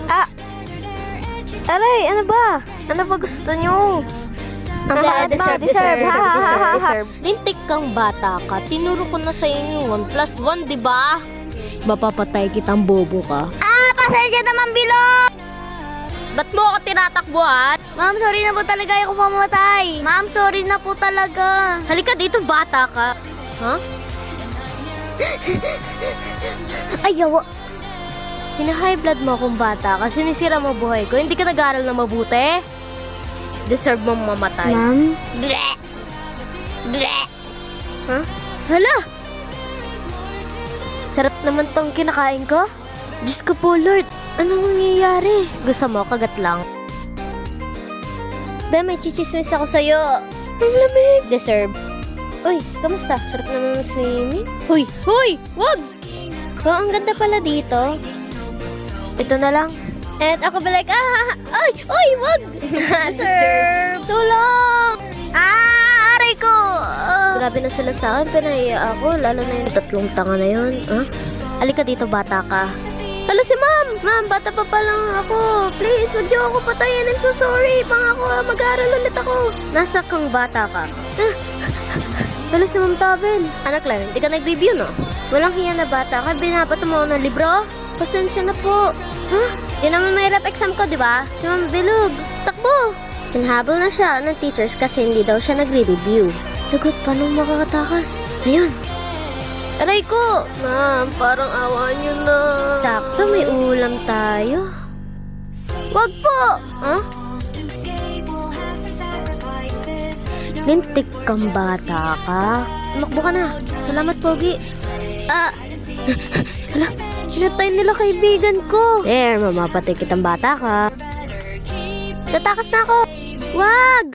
Ah! Aray, ano ba? Ano ba gusto nyo? Deserve. Lintik kang bata ka. Tinuro ko na sa inyo 1+1, di ba? Mapapatay kitang bobo ka. Pasensya naman, Bilog! Ba't mo ako tinatakbuhan? Ma'am, sorry na po talaga ako pamamatay. Ma'am, sorry na po talaga. Halika dito, bata ka. Ha? Ayaw. Hina-high blood mo akong bata kasi sinisira mo buhay ko. Hindi ka nag-aaral na mabuti. Deserve mong mamatay. Ma'am? Bleh! Bleh! Ha? Hala! Sarap naman tong kinakain ko. Diyos ko po, Lord. Anong nangyayari? Gusto mo, kagat lang. Be, may chichismis ako sa'yo. Ang lamig. Deserve. Uy, kamusta? Sarap naman mag-swimming. Huy! Huy! Wag! Oh, ang ganda pala dito. Ito na lang. And ako ba like, ay! Uy! Wag! Deserve! Tulong! Aray ko! Grabe na sila sa akin. Pinahiya ako. Lalo na yung 3 tanga na yun. Halika dito, bata ka. Hala si ma'am! Ma'am, bata pa lang ako. Please, wag niyo ako patayin. I'm so sorry. Pangako, mag-aaral ulit ako. Nasa kang bata ka? Hala si Ma'am Tabel. Anak lang, hindi ka nag-review, no? Walang hiya na bata ka. Binabato mo ng libro? Pasensya na po. Yan naman may rep exam ko, di ba? Si Ma'am Bilog. Takbo! Hinahabol na siya ng teachers kasi hindi daw siya nagre-review. Lagot, paano makakatakas? Ayun. Aray ko! Ma'am, parang awa niyo na. Sakto, may ulam tayo. Wag po! Lintik kang bata ka. Tumakbo ka na. Salamat, Pogi. Hala, hinatay nila kaibigan ko. There, mamapatay kitang bata ka. Tatakas na ako. Wag!